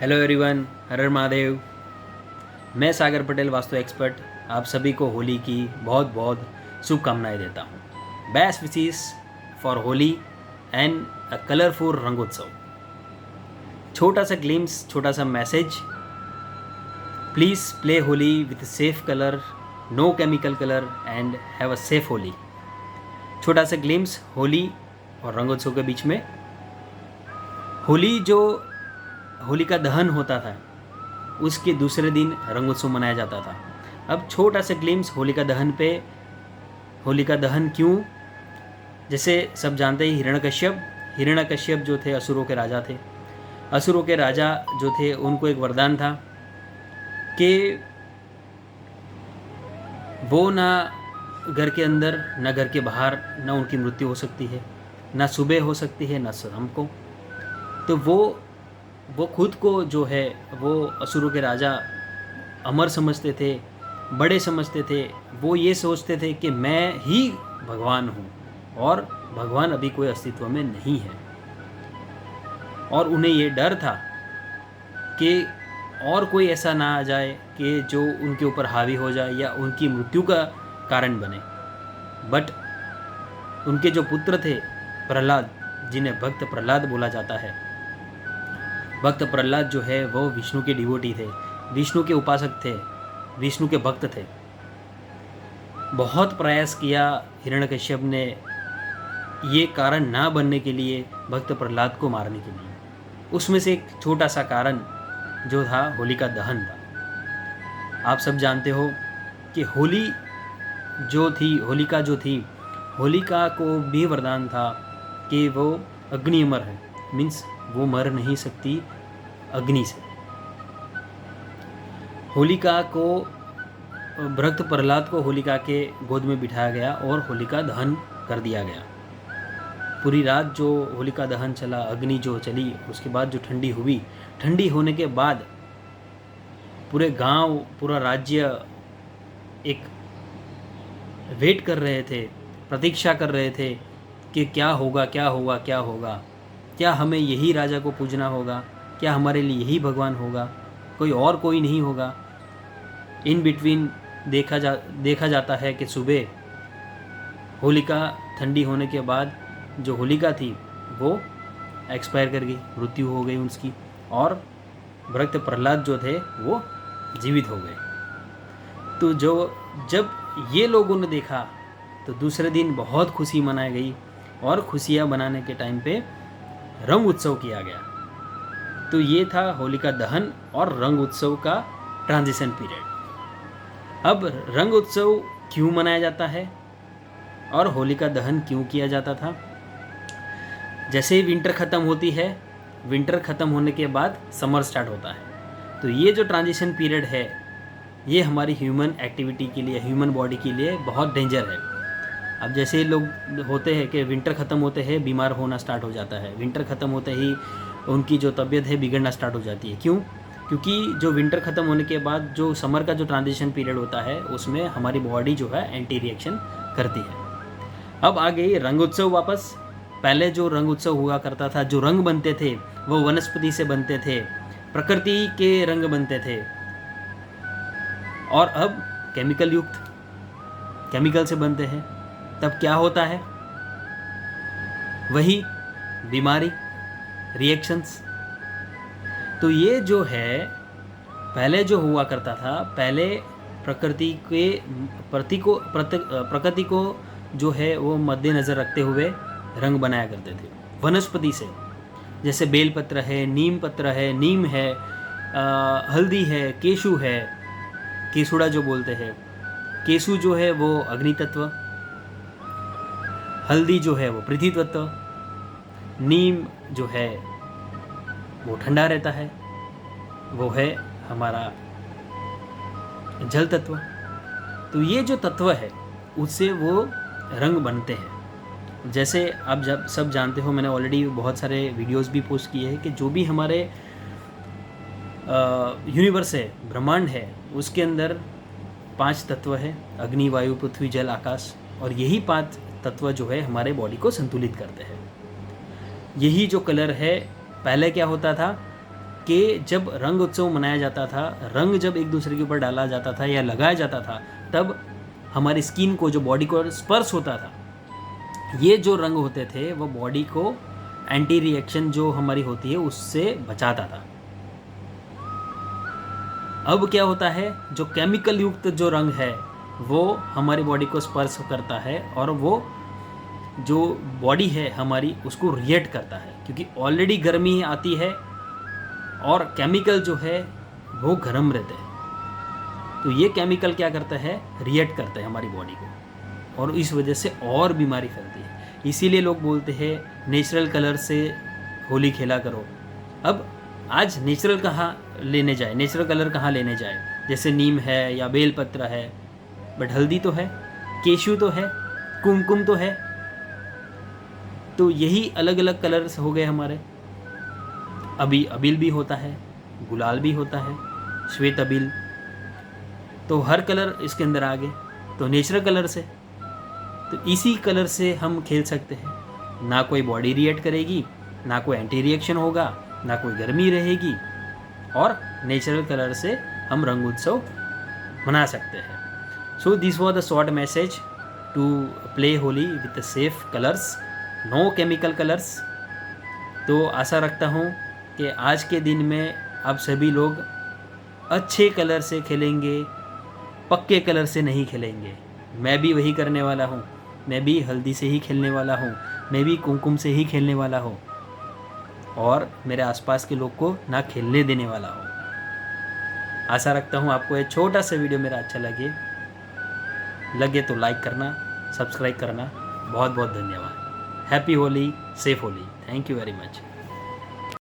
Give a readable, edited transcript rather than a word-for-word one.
Hello everyone, हर हर महादेव। मैं सागर Patel, vastu expert, आप सभी को होली की बहुत बहुत शुभकामनाएं देता हूँ। Best wishes for Holi and a colourful रंगोत्सव। छोटा सा ग्लिम्स, छोटा सा message. Please play Holi with safe colour, no chemical colour and have a safe Holi. छोटा सा ग्लिम्स होली और रंगोत्सव के बीच में। होलिका दहन होता था, उसके दूसरे दिन रंगोत्सव मनाया जाता था। अब छोटा सा ग्लिम्स होलिका दहन पे। होलिका दहन क्यों? जैसे सब जानते ही हिरण्यकश्यप जो थे असुरों के राजा थे। असुरों के राजा जो थे उनको एक वरदान था कि वो ना घर के अंदर ना घर के बाहर ना उनकी मृत्यु हो सकती है, ना सुबह हो सकती है ना शाम को। तो वो खुद को जो है वो असुरों के राजा अमर समझते थे, बड़े समझते थे। वो ये सोचते थे कि मैं ही भगवान हूँ और भगवान अभी कोई अस्तित्व में नहीं है। और उन्हें ये डर था कि और कोई ऐसा ना आ जाए कि जो उनके ऊपर हावी हो जाए या उनकी मृत्यु का कारण बने। बट उनके जो पुत्र थे प्रहलाद, जिन्हें भक्त प्रहलाद बोला जाता है, भक्त प्रहलाद जो है वो विष्णु के डिवोटी थे, विष्णु के उपासक थे, विष्णु के भक्त थे। बहुत प्रयास किया हिरण्यकश्यप ने ये कारण ना बनने के लिए, भक्त प्रहलाद को मारने के लिए। उसमें से एक छोटा सा कारण जो था होलिका दहन था। आप सब जानते हो कि होलिका को भी वरदान था कि वो अग्नि अमर है, मीन्स वो मर नहीं सकती अग्नि से। भक्त प्रहलाद को होलिका के गोद में बिठाया गया और होलिका दहन कर दिया गया। पूरी रात जो होलिका दहन चला, अग्नि जो चली, उसके बाद जो ठंडी हुई, ठंडी होने के बाद पूरे गांव, पूरा राज्य एक वेट कर रहे थे, प्रतीक्षा कर रहे थे कि क्या होगा, क्या होगा, क्या होगा। क्या हमें यही राजा को पूजना होगा? क्या हमारे लिए यही भगवान होगा? कोई नहीं होगा? इन बिटवीन देखा जाता है कि सुबह होलिका ठंडी होने के बाद जो होलिका थी वो एक्सपायर कर गई, मृत्यु हो गई उसकी, और भक्त प्रहलाद जो थे वो जीवित हो गए। तो जब ये लोगों ने देखा तो दूसरे दिन बहुत खुशी मनाई गई और खुशियाँ मनाने के टाइम पे रंग उत्सव किया गया। तो ये था होलिका दहन और रंग उत्सव का ट्रांजिशन पीरियड। अब रंग उत्सव क्यों मनाया जाता है और होलिका दहन क्यों किया जाता था? जैसे ही विंटर ख़त्म होती है, विंटर ख़त्म होने के बाद समर स्टार्ट होता है। तो ये जो ट्रांजिशन पीरियड है ये हमारी ह्यूमन एक्टिविटी के लिए, ह्यूमन बॉडी के लिए बहुत डेंजर है। अब जैसे लोग होते हैं कि विंटर ख़त्म होते हैं बीमार होना स्टार्ट हो जाता है, विंटर ख़त्म होते ही उनकी जो तबीयत है बिगड़ना स्टार्ट हो जाती है। क्यों? क्योंकि जो विंटर ख़त्म होने के बाद जो समर का जो ट्रांजिशन पीरियड होता है उसमें हमारी बॉडी जो है एंटी रिएक्शन करती है। अब आ गई रंग उत्सव वापस। पहले जो रंग उत्सव हुआ करता था, जो रंग बनते थे वो वनस्पति से बनते थे, प्रकृति के रंग बनते थे, और अब केमिकल से बनते हैं। तब क्या होता है? वही बीमारी, रिएक्शंस। तो ये जो है पहले जो हुआ करता था, पहले प्रकृति को जो है वो मद्देनज़र रखते हुए रंग बनाया करते थे वनस्पति से। जैसे बेलपत्र है, नीम पत्र है, नीम है, हल्दी है, केशु है, केसुड़ा जो बोलते हैं। केसु जो है वो अग्नि तत्व, हल्दी जो है वो पृथ्वी तत्व, नीम जो है वो ठंडा रहता है, वो है हमारा जल तत्व। तो ये जो तत्व है उससे वो रंग बनते हैं। जैसे आप जब सब जानते हो, मैंने ऑलरेडी बहुत सारे वीडियोस भी पोस्ट किए हैं कि जो भी हमारे यूनिवर्स है, ब्रह्मांड है, उसके अंदर 5 तत्व है, अग्नि, वायु, पृथ्वी, जल, आकाश। और यही 5 तत्व जो है हमारे बॉडी को संतुलित करते हैं। यही जो कलर है, पहले क्या होता था कि जब रंग उत्सव मनाया जाता था, रंग जब एक दूसरे के ऊपर डाला जाता था या लगाया जाता था, तब हमारी स्किन को, जो बॉडी को स्पर्श होता था, ये जो रंग होते थे वो बॉडी को एंटी रिएक्शन जो हमारी होती है उससे बचाता था। अब क्या होता है, जो केमिकल युक्त जो रंग है वो हमारी बॉडी को स्पर्श करता है और वो जो बॉडी है हमारी उसको रिएक्ट करता है, क्योंकि ऑलरेडी गर्मी आती है और केमिकल जो है वो गर्म रहते हैं। तो ये केमिकल क्या करता है, रिएक्ट करता है हमारी बॉडी को, और इस वजह से और बीमारी फैलती है। इसीलिए लोग बोलते हैं नेचुरल कलर से होली खेला करो। अब आज नेचुरल कहाँ लेने जाए, नेचुरल कलर कहाँ लेने जाए, जैसे नीम है या बेलपत्र है, बट हल्दी तो है, केशू तो है, कुमकुम तो है, तो यही अलग अलग कलर्स हो गए हमारे। अबील भी होता है, गुलाल भी होता है, श्वेत अबील, तो हर कलर इसके अंदर आ गए। तो नेचुरल कलर से, तो इसी कलर से हम खेल सकते हैं। ना कोई बॉडी रिएक्ट करेगी, ना कोई एंटी रिएक्शन होगा, ना कोई गर्मी रहेगी, और नेचुरल कलर से हम रंग उत्सव मना सकते हैं। So this was the short message to play Holi with safe colours, no chemical colours. तो आशा रखता हूँ कि आज के दिन में आप सभी लोग अच्छे कलर से खेलेंगे, पक्के कलर से नहीं खेलेंगे। मैं भी वही करने वाला हूँ, मैं भी हल्दी से ही खेलने वाला हूँ, मैं भी कुमकुम से ही खेलने वाला हूँ, और मेरे आसपास के लोग को ना खेलने देने वाला हूँ। आशा रखता हूँ आपको ये छोटा सा वीडियो मेरा अच्छा लगे तो लाइक करना, सब्सक्राइब करना। बहुत बहुत धन्यवाद। Happy Holi, safe Holi. Thank you very much.